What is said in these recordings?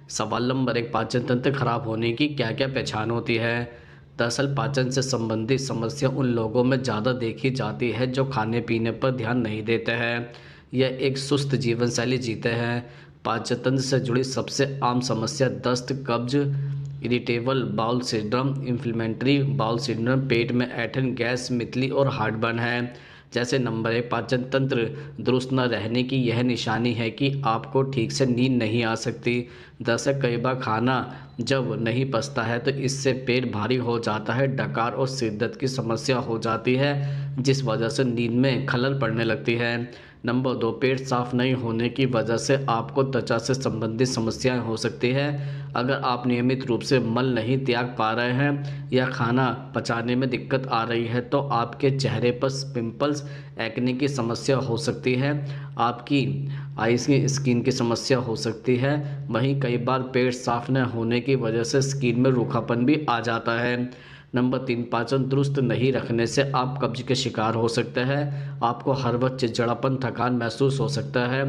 सवाल नंबर 1, पाचन तंत्र खराब होने की क्या क्या पहचान होती है। दरअसल पाचन से संबंधित समस्या उन लोगों में ज़्यादा देखी जाती है जो खाने पीने पर ध्यान नहीं देते हैं या एक सुस्त जीवन शैली जीते हैं। पाचन तंत्र से जुड़ी सबसे आम समस्या दस्त, कब्ज, irritable bowel syndrome, inflammatory bowel syndrome, पेट में ऐंठन, गैस, मितली और हार्टबर्न है। जैसे नंबर 1, पाचन तंत्र दुरुस्त न रहने की यह निशानी है कि आपको ठीक से नींद नहीं आ सकती। दरअसल कई बार खाना जब नहीं पचता है तो इससे पेट भारी हो जाता है, डकार और सिर दर्द की समस्या हो जाती है, जिस वजह से नींद में खलल पड़ने लगती है। नंबर 2, पेट साफ नहीं होने की वजह से आपको त्वचा से संबंधित समस्याएं हो सकती है। अगर आप नियमित रूप से मल नहीं त्याग पा रहे हैं या खाना पचाने में दिक्कत आ रही है तो आपके चेहरे पर पिंपल्स, एक्ने की समस्या हो सकती है, आपकी आइस की स्किन की समस्या हो सकती है। वहीं कई बार पेट साफ न होने की वजह से स्किन में रूखापन भी आ जाता है। नंबर 3, पाचन दुरुस्त नहीं रखने से आप कब्ज के शिकार हो सकते हैं। आपको हर वक्त चिड़चिड़ापन, थकान महसूस हो सकता है।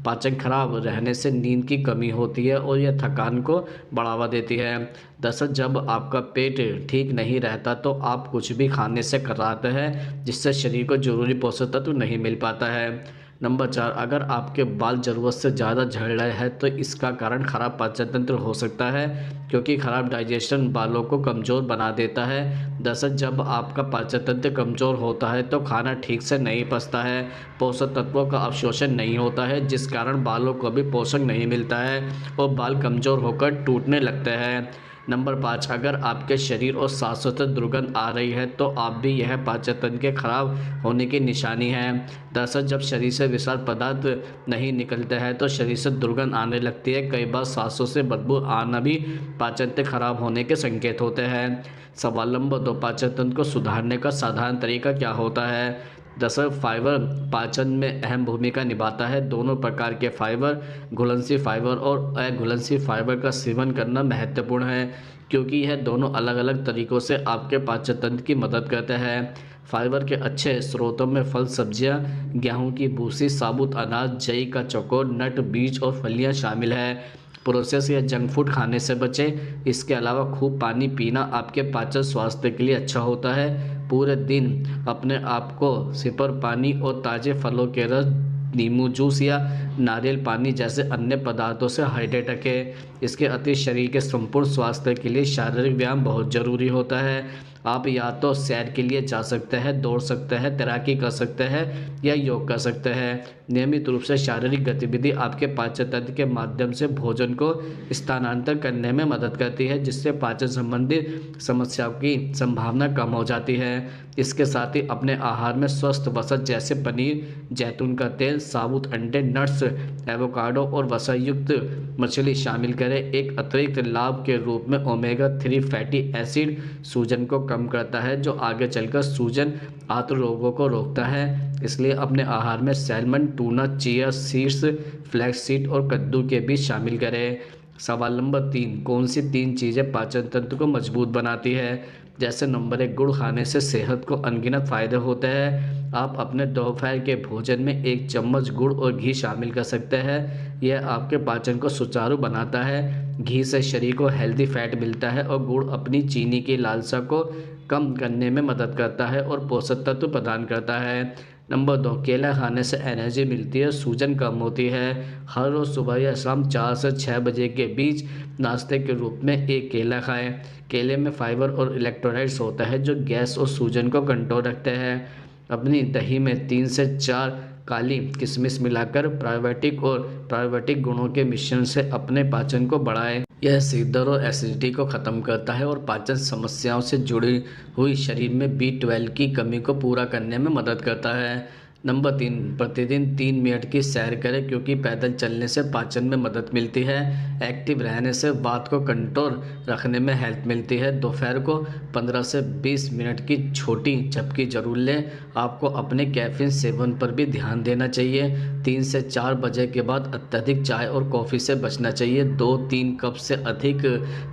पाचन खराब रहने से नींद की कमी होती है और यह थकान को बढ़ावा देती है। दरअसल जब आपका पेट ठीक नहीं रहता तो आप कुछ भी खाने से कतराते हैं, जिससे शरीर को जरूरी पोषक तत्व नहीं मिल पाता है। नंबर 4, अगर आपके बाल ज़रूरत से ज़्यादा झड़ रहे हैं तो इसका कारण खराब पाचन तंत्र हो सकता है, क्योंकि खराब डाइजेशन बालों को कमज़ोर बना देता है। दरअसल जब आपका पाचन तंत्र कमज़ोर होता है तो खाना ठीक से नहीं पचता है, पोषक तत्वों का अवशोषण नहीं होता है, जिस कारण बालों को भी पोषण नहीं मिलता है और बाल कमज़ोर होकर टूटने लगते हैं। नंबर 5, अगर आपके शरीर और सांसों से दुर्गंध आ रही है तो आप भी यह पाचन तंत्र के खराब होने की निशानी है। दरअसल जब शरीर से विषाक्त पदार्थ नहीं निकलते हैं तो शरीर से दुर्गंध आने लगती है। कई बार सांसों से बदबू आना भी पाचन तंत्र खराब होने के संकेत होते हैं। सवाल नंबर 2, पाचन तंत्र को सुधारने का साधारण तरीका क्या होता है। दरअसल फाइबर पाचन में अहम भूमिका निभाता है। दोनों प्रकार के फाइबर, घुलनशील फाइबर और अघुलनशील फाइबर का सेवन करना महत्वपूर्ण है, क्योंकि यह दोनों अलग अलग तरीकों से आपके पाचन तंत्र की मदद करते हैं। फाइबर के अच्छे स्रोतों में फल, सब्जियां, गेहूं की भूसी, साबुत अनाज, जई का चौकोर, नट, बीज और फलियां शामिल है। प्रोसेस या जंक फूड खाने से बचें। इसके अलावा खूब पानी पीना आपके पाचन स्वास्थ्य के लिए अच्छा होता है। पूरे दिन अपने आप को सिपर पानी और ताज़े फलों के रस, नींबू जूस या नारियल पानी जैसे अन्य पदार्थों से हाइड्रेट रखें। इसके अतिरिक्त शरीर के संपूर्ण स्वास्थ्य के लिए शारीरिक व्यायाम बहुत ज़रूरी होता है। आप या तो सैर के लिए जा सकते हैं, दौड़ सकते हैं, तैराकी कर सकते हैं या योग कर सकते हैं। नियमित रूप से शारीरिक गतिविधि आपके पाचन तंत्र के माध्यम से भोजन को स्थानांतरित करने में मदद करती है, जिससे पाचन संबंधी समस्याओं की संभावना कम हो जाती है। इसके साथ ही अपने आहार में स्वस्थ वसा जैसे पनीर, जैतून का तेल, साबुत अंडे, नट्स, एवोकाडो और वसा युक्त मछली शामिल करें। एक अतिरिक्त लाभ के रूप में ओमेगा 3 फैटी एसिड सूजन को कम करता है, जो आगे चलकर सूजन आंत रोगों को रोकता है। इसलिए अपने आहार में salmon, tuna, chia seeds, flax seed और कद्दू के बीज शामिल करें। सवाल नंबर 3, कौन सी 3 चीज़ें पाचन तंत्र को मजबूत बनाती है। जैसे नंबर 1, गुड़ खाने से सेहत को अनगिनत फायदे होते हैं। आप अपने दोपहर के भोजन में 1 चम्मच गुड़ और घी शामिल कर सकते हैं। यह आपके पाचन को सुचारू बनाता है। घी से शरीर को हेल्दी फैट मिलता है और गुड़ अपनी चीनी की लालसा को कम करने में मदद करता है और पोषक तत्व प्रदान करता है। नंबर 2, केला खाने से एनर्जी मिलती है, सूजन कम होती है। हर रोज़ सुबह या शाम 4 से 6 बजे के बीच नाश्ते के रूप में 1 केला खाएं। केले में फाइबर और इलेक्ट्रोलाइट्स होता है जो गैस और सूजन को कंट्रोल रखते हैं। अपनी दही में 3 से 4 काली किशमिश मिलाकर प्रोबायोटिक गुणों के मिश्रण से अपने पाचन को बढ़ाएं। यह सिर दर्द और एसिडिटी को ख़त्म करता है और पाचन समस्याओं से जुड़ी हुई शरीर में B12 की कमी को पूरा करने में मदद करता है। नंबर 3, प्रतिदिन 3 मिनट की सैर करें, क्योंकि पैदल चलने से पाचन में मदद मिलती है। एक्टिव रहने से वात को कंट्रोल रखने में हेल्प मिलती है। दोपहर को 15 से 20 मिनट की छोटी झपकी जरूर लें। आपको अपने कैफीन सेवन पर भी ध्यान देना चाहिए। 3 से 4 बजे के बाद अत्यधिक चाय और कॉफ़ी से बचना चाहिए। 2-3 कप से अधिक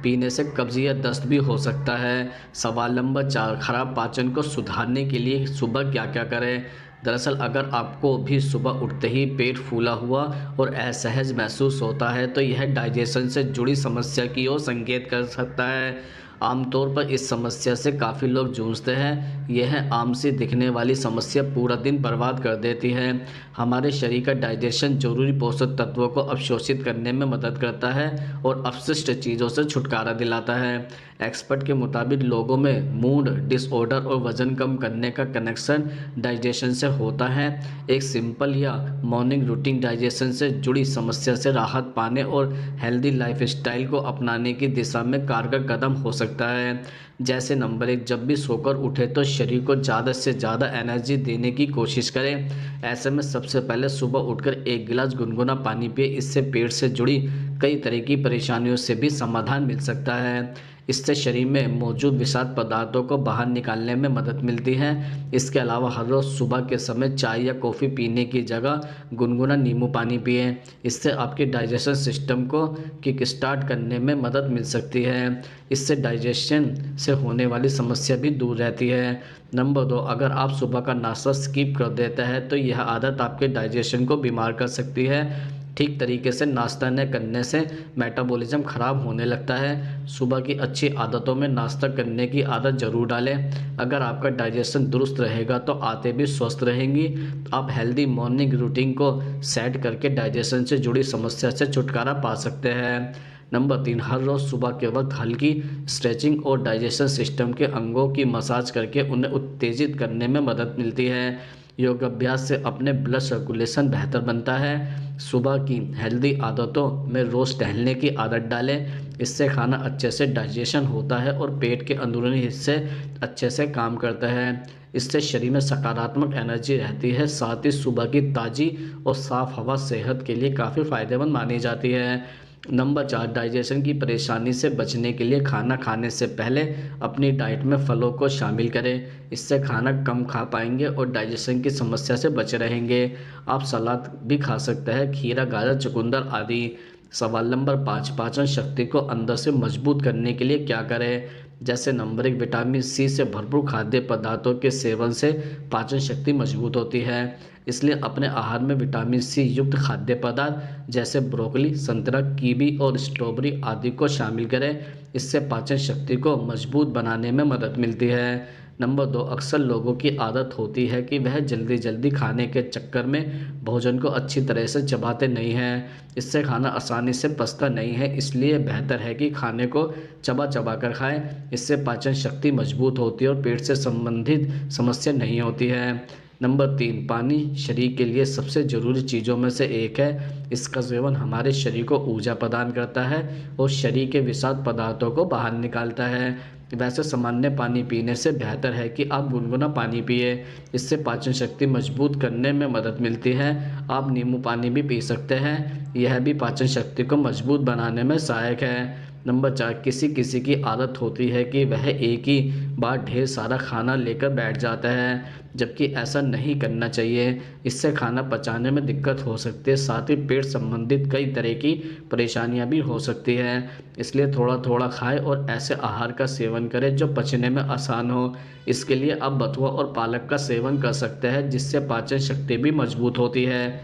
पीने से कब्ज या दस्त भी हो सकता है। सवाल नंबर 4, खराब पाचन को सुधारने के लिए सुबह क्या क्या करें। दरअसल अगर आपको भी सुबह उठते ही पेट फूला हुआ और असहज महसूस होता है तो यह डाइजेशन से जुड़ी समस्या की ओर संकेत कर सकता है। आमतौर पर इस समस्या से काफ़ी लोग जूझते हैं। यह आम सी दिखने वाली समस्या पूरा दिन बर्बाद कर देती है। हमारे शरीर का डाइजेशन जरूरी पोषक तत्वों को अवशोषित करने में मदद करता है और अपशिष्ट चीज़ों से छुटकारा दिलाता है। एक्सपर्ट के मुताबिक लोगों में मूड डिसऑर्डर और वज़न कम करने का कनेक्शन डाइजेशन से होता है। एक सिंपल या मॉर्निंग रूटीन डाइजेशन से जुड़ी समस्या से राहत पाने और हेल्दी लाइफस्टाइल को अपनाने की दिशा में कारगर कदम हो सकता है। जैसे नंबर 1, जब भी सोकर उठे तो शरीर को ज़्यादा से ज़्यादा एनर्जी देने की कोशिश करें। ऐसे में सबसे पहले सुबह उठकर 1 गिलास गुनगुना पानी पिए। इससे पेट से जुड़ी कई तरह की परेशानियों से भी समाधान मिल सकता है। इससे शरीर में मौजूद विषाक्त पदार्थों को बाहर निकालने में मदद मिलती है। इसके अलावा हर रोज़ सुबह के समय चाय या कॉफ़ी पीने की जगह गुनगुना नींबू पानी पिएं। इससे आपके डाइजेशन सिस्टम को किक स्टार्ट करने में मदद मिल सकती है। इससे डाइजेशन से होने वाली समस्या भी दूर रहती है। नंबर 2, अगर आप सुबह का नाश्ता स्किप कर देते हैं तो यह आदत आपके डाइजेशन को बीमार कर सकती है। ठीक तरीके से नाश्ता न करने से मेटाबॉलिज्म खराब होने लगता है। सुबह की अच्छी आदतों में नाश्ता करने की आदत ज़रूर डालें। अगर आपका डाइजेशन दुरुस्त रहेगा तो आंतें भी स्वस्थ रहेंगी। आप हेल्दी मॉर्निंग रूटीन को सेट करके डाइजेशन से जुड़ी समस्या से छुटकारा पा सकते हैं। नंबर 3, हर रोज़ सुबह के वक्त हल्की स्ट्रेचिंग और डाइजेशन सिस्टम के अंगों की मसाज करके उन्हें उत्तेजित करने में मदद मिलती है। योग अभ्यास से अपने ब्लड सर्कुलेशन बेहतर बनता है। सुबह की हेल्दी आदतों में रोज़ टहलने की आदत डालें। इससे खाना अच्छे से डाइजेशन होता है और पेट के अंदरूनी हिस्से अच्छे से काम करते हैं। इससे शरीर में सकारात्मक एनर्जी रहती है। साथ ही सुबह की ताज़ी और साफ़ हवा सेहत के लिए काफ़ी फ़ायदेमंद मानी जाती है। नंबर 4, डाइजेशन की परेशानी से बचने के लिए खाना खाने से पहले अपनी डाइट में फलों को शामिल करें। इससे खाना कम खा पाएंगे और डाइजेशन की समस्या से बचे रहेंगे। आप सलाद भी खा सकते हैं, खीरा, गाजर, चुकंदर आदि। सवाल नंबर 5, पाचन शक्ति को अंदर से मजबूत करने के लिए क्या करें? जैसे नंबर 1, विटामिन सी से भरपूर खाद्य पदार्थों के सेवन से पाचन शक्ति मजबूत होती है। इसलिए अपने आहार में विटामिन सी युक्त खाद्य पदार्थ जैसे ब्रोकली, संतरा, कीवी और स्ट्रॉबेरी आदि को शामिल करें। इससे पाचन शक्ति को मजबूत बनाने में मदद मिलती है। नंबर 2, अक्सर लोगों की आदत होती है कि वह जल्दी जल्दी खाने के चक्कर में भोजन को अच्छी तरह से चबाते नहीं हैं। इससे खाना आसानी से पचता नहीं है। इसलिए बेहतर है कि खाने को चबा चबा कर खाएं। इससे पाचन शक्ति मजबूत होती है और पेट से संबंधित समस्या नहीं होती है। नंबर 3, पानी शरीर के लिए सबसे ज़रूरी चीज़ों में से एक है। इसका सेवन हमारे शरीर को ऊर्जा प्रदान करता है और शरीर के विषाक्त पदार्थों को बाहर निकालता है। वैसे सामान्य पानी पीने से बेहतर है कि आप गुनगुना पानी पिए। इससे पाचन शक्ति मजबूत करने में मदद मिलती है। आप नींबू पानी भी पी सकते हैं, यह भी पाचन शक्ति को मजबूत बनाने में सहायक है। नंबर 4, किसी किसी की आदत होती है कि वह एक ही बार ढेर सारा खाना लेकर बैठ जाता है, जबकि ऐसा नहीं करना चाहिए। इससे खाना पचाने में दिक्कत हो सकती है। साथ ही पेट संबंधित कई तरह की परेशानियां भी हो सकती हैं। इसलिए थोड़ा थोड़ा खाएं और ऐसे आहार का सेवन करें जो पचने में आसान हो। इसके लिए आप बथुआ और पालक का सेवन कर सकते हैं, जिससे पाचन शक्ति भी मजबूत होती है।